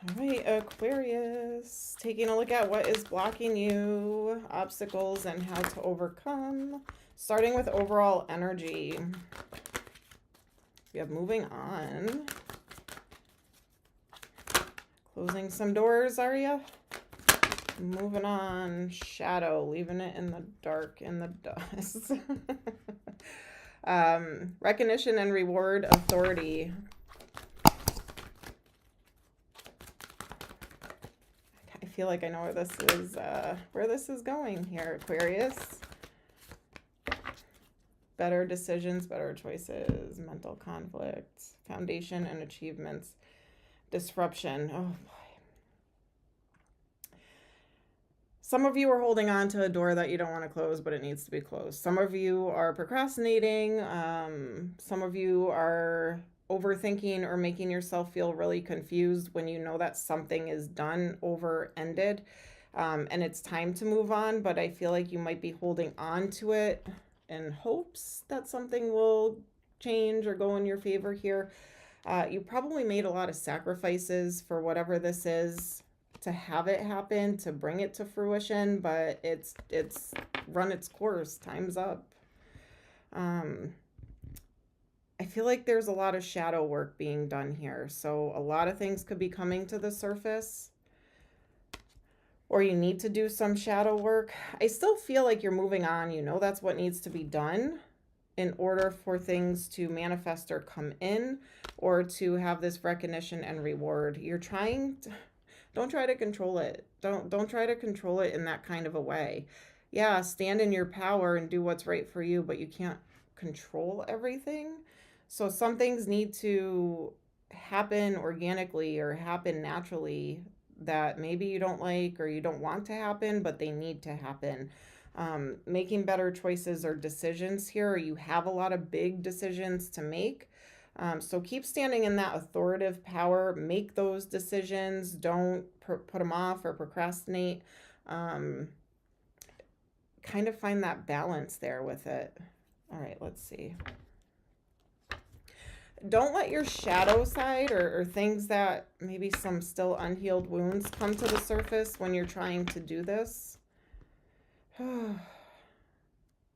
All right, Aquarius, taking a look at what is blocking you, obstacles, and how to overcome. Starting with overall energy. We have moving on. Closing some doors, are ya? Moving on. Shadow, leaving it in the dark, in the dust. Recognition and reward, authority. I feel like I know where this is going here, Aquarius. Better decisions, better choices, mental conflict, foundation and achievements, disruption. Oh boy. Some of you are holding on to a door that you don't want to close, but it needs to be closed. Some of you are procrastinating. Some of you are overthinking or making yourself feel really confused when you know that something is done, over, ended, and it's time to move on. But I feel like you might be holding on to it in hopes that something will change or go in your favor here. You probably made a lot of sacrifices for whatever this is to have it happen, to bring it to fruition, but it's run its course. Time's up. I feel like there's a lot of shadow work being done here. So a lot of things could be coming to the surface, or you need to do some shadow work. I still feel like you're moving on. You know that's what needs to be done in order for things to manifest or come in, or to have this recognition and reward. You're trying to... Don't try to control it. Don't try to control it in that kind of a way. Yeah, stand in your power and do what's right for you, but you can't control everything. So some things need to happen organically or happen naturally that maybe you don't like or you don't want to happen, but they need to happen. Making better choices or decisions here, or you have a lot of big decisions to make. So keep standing in that authoritative power. Make those decisions. Don't put them off or procrastinate. Kind of find that balance there with it. All right, let's see. Don't let your shadow side or things that maybe some still unhealed wounds come to the surface when you're trying to do this. I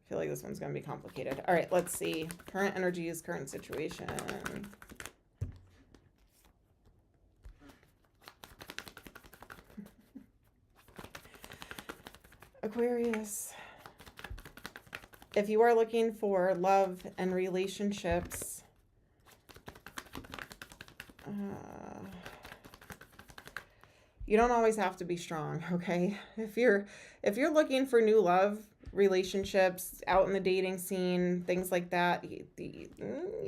feel like this one's going to be complicated. All right, let's see. Current energies, current situation. Aquarius. If you are looking for love and relationships, you don't always have to be strong, okay? If you're looking for new love, relationships, out in the dating scene, things like that, you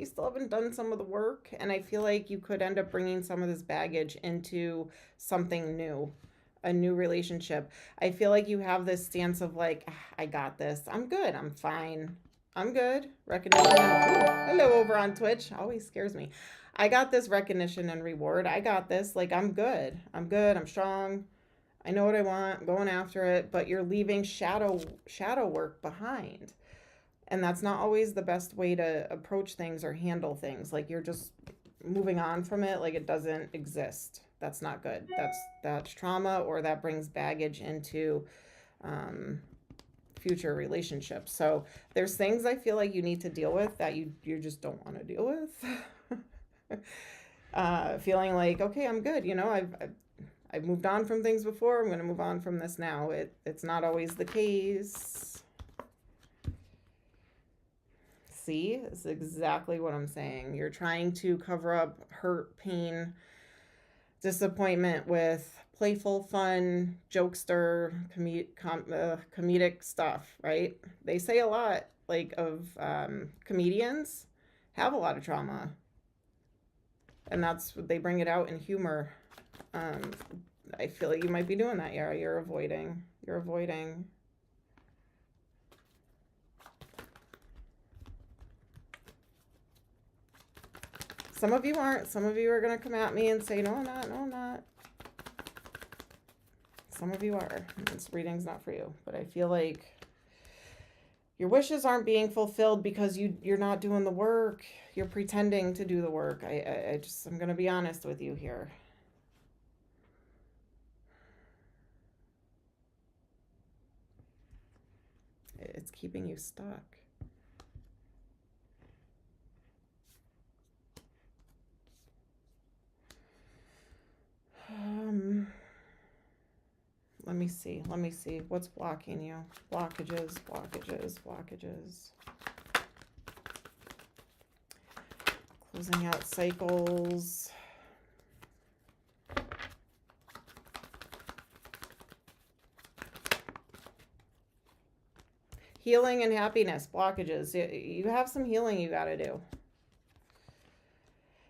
still haven't done some of the work, and I feel like you could end up bringing some of this baggage into something new, a new relationship. I feel like you have this stance of like, I got this, I'm good, I'm fine, I'm good. Recognition. Hello over on Twitch. Always scares me. I got this recognition and reward. I got this. Like, I'm good. I'm good. I'm strong. I know what I want. I'm going after it. But you're leaving shadow work behind. And that's not always the best way to approach things or handle things. Like, you're just moving on from it like it doesn't exist. That's not good. That's trauma, or that brings baggage into future relationships. So there's things I feel like you need to deal with that you just don't want to deal with. Feeling like, okay, I'm good. You know, I've moved on from things before. I'm going to move on from this now. It's not always the case. See, this is exactly what I'm saying. You're trying to cover up hurt, pain, disappointment with playful, fun, jokester, comedic stuff, right? They say a lot, like, of comedians have a lot of trauma. And that's what they bring it out in humor. I feel like you might be doing that. Yeah, you're avoiding. Some of you aren't. Some of you are going to come at me and say, no, I'm not. Some of you are. This reading's not for you. But I feel like your wishes aren't being fulfilled because you're not doing the work. You're pretending to do the work. I'm going to be honest with you here. It's keeping you stuck. Let me see. What's blocking you? Blockages. Closing out cycles. Healing and happiness, blockages. You have some healing you got to do.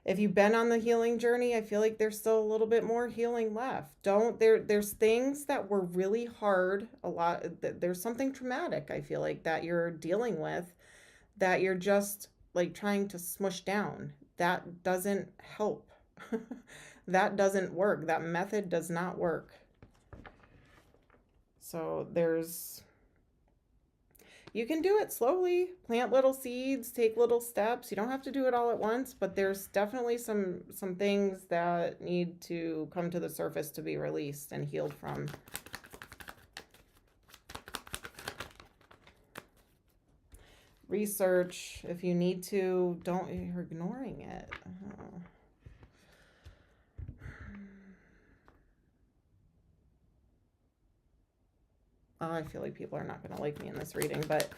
If you've been on the healing journey, I feel like there's still a little bit more healing left. There's things that were really hard, there's something traumatic, I feel like, that you're dealing with, that you're just like trying to smush down. That doesn't help. That doesn't work. That method does not work. So you can do it slowly, plant little seeds, take little steps. You don't have to do it all at once, but there's definitely some things that need to come to the surface to be released and healed from. Research if you need to. You're ignoring it. I feel like people are not going to like me in this reading, but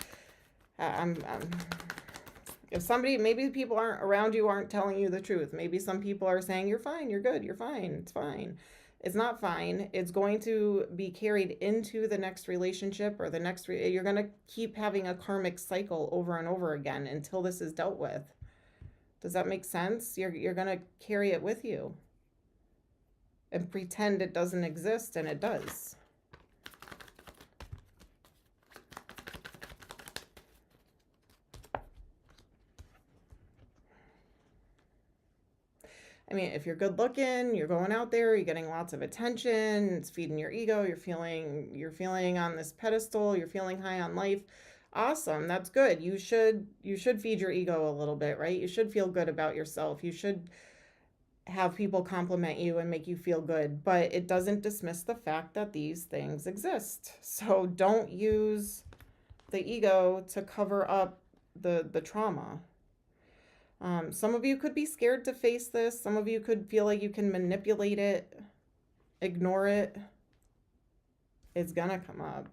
maybe people around you aren't telling you the truth. Maybe some people are saying, you're fine, you're good, you're fine, it's fine. It's not fine. It's going to be carried into the next relationship or the next, you're going to keep having a karmic cycle over and over again until this is dealt with. Does that make sense? You're going to carry it with you and pretend it doesn't exist, and it does. I mean, if you're good looking, you're going out there, you're getting lots of attention, it's feeding your ego, you're feeling on this pedestal, you're feeling high on life. Awesome, that's good. You should feed your ego a little bit, right? You should feel good about yourself. You should have people compliment you and make you feel good, but it doesn't dismiss the fact that these things exist. So don't use the ego to cover up the trauma. Some of you could be scared to face this. Some of you could feel like you can manipulate it, ignore it. It's gonna come up.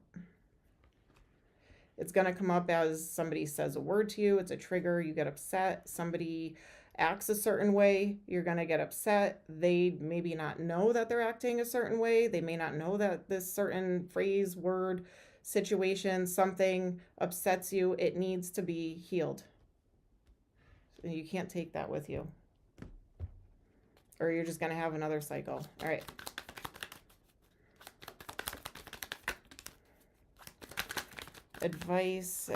It's gonna come up as somebody says a word to you. It's a trigger. You get upset. Somebody acts a certain way. You're gonna get upset. They maybe not know that they're acting a certain way. They may not know that this certain phrase, word, situation, something upsets you. It needs to be healed. You can't take that with you, or you're just going to have another cycle. All right. Advice.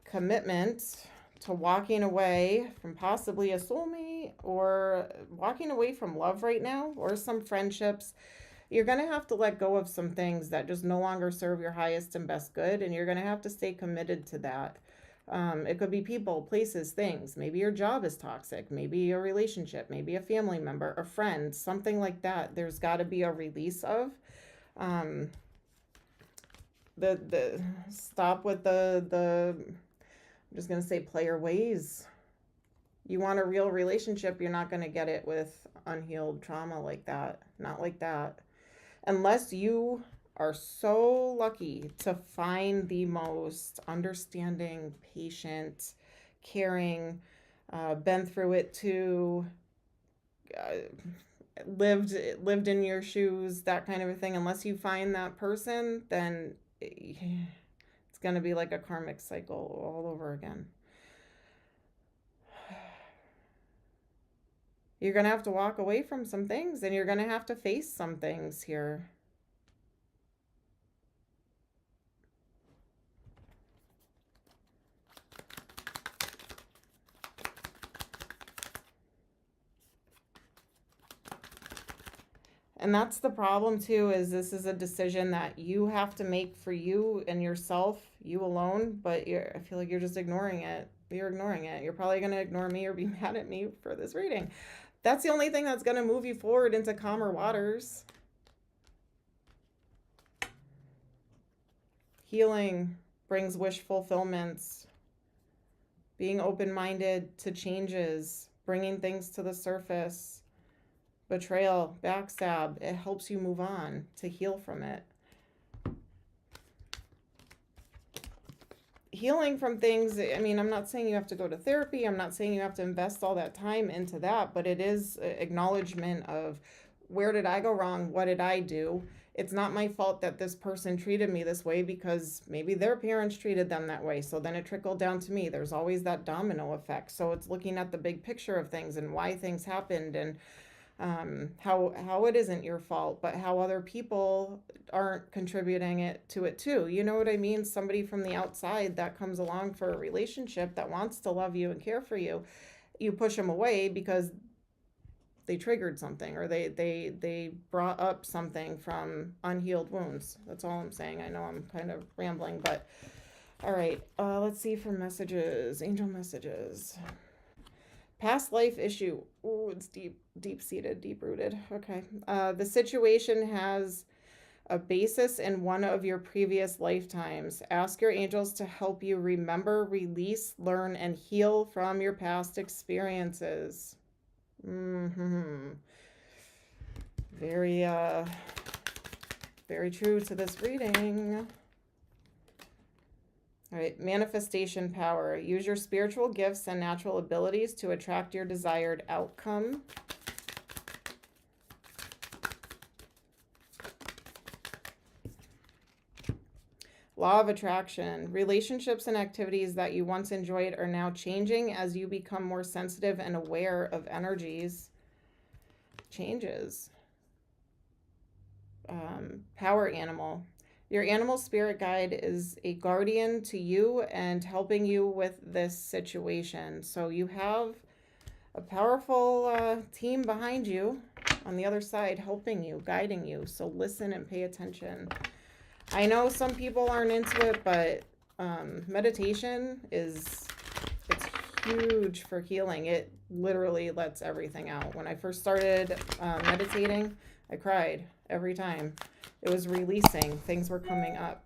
Commitment to walking away from possibly a soulmate, or walking away from love right now, or some friendships. You're going to have to let go of some things that just no longer serve your highest and best good, and you're going to have to stay committed to that. It could be people, places, things. Maybe your job is toxic. Maybe a relationship. Maybe a family member, a friend, something like that. There's got to be a release of. Stop with the I'm just going to say player ways. You want a real relationship, you're not going to get it with unhealed trauma like that. Not like that. Unless you are so lucky to find the most understanding, patient, caring, been through it too, lived in your shoes, that kind of a thing. Unless you find that person, then it's going to be like a karmic cycle all over again. You're going to have to walk away from some things, and you're going to have to face some things here. And that's the problem too, is this is a decision that you have to make for you and yourself, you alone, but I feel like you're just ignoring it. You're ignoring it. You're probably going to ignore me or be mad at me for this reading. That's the only thing that's going to move you forward into calmer waters. Healing brings wish fulfillments. Being open-minded to changes, bringing things to the surface. Betrayal, backstab, it helps you move on, to heal from it. Healing from things, I mean, I'm not saying you have to go to therapy. I'm not saying you have to invest all that time into that, but it is acknowledgement of, where did I go wrong? What did I do? It's not my fault that this person treated me this way, because maybe their parents treated them that way. So then it trickled down to me. There's always that domino effect. So it's looking at the big picture of things and why things happened, and how it isn't your fault, but how other people aren't contributing to it too. You know what I mean? Somebody from the outside that comes along for a relationship that wants to love you and care for you, you push them away because they triggered something, or they brought up something from unhealed wounds. That's all I'm saying. I know I'm kind of rambling, but all right. Let's see for messages, angel messages. Past life issue. Oh, it's deep-seated, deep-rooted. Okay. The situation has a basis in one of your previous lifetimes. Ask your angels to help you remember, release, learn, and heal from your past experiences. Very, very true to this reading. All right, manifestation power. Use your spiritual gifts and natural abilities to attract your desired outcome. Law of attraction. Relationships and activities that you once enjoyed are now changing as you become more sensitive and aware of energies. Changes. Power animal. Your animal spirit guide is a guardian to you and helping you with this situation. So you have a powerful team behind you on the other side, helping you, guiding you. So listen and pay attention. I know some people aren't into it, but meditation it's huge for healing. It literally lets everything out. When I first started meditating, I cried every time. It was releasing. Things were coming up.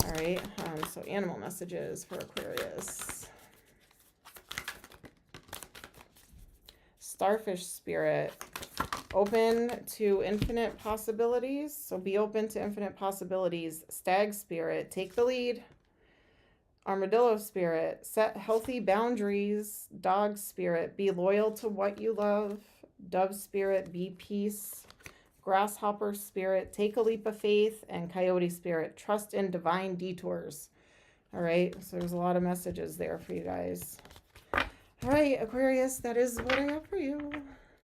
All right. So animal messages for Aquarius. Starfish spirit. Open to infinite possibilities. So be open to infinite possibilities. Stag spirit. Take the lead. Armadillo spirit. Set healthy boundaries. Dog spirit. Be loyal to what you love. Dove spirit. Be peace. Grasshopper spirit, take a leap of faith. And coyote spirit, trust in divine detours. All right, so there's a lot of messages there for you guys. All right, Aquarius, that is what I have for you.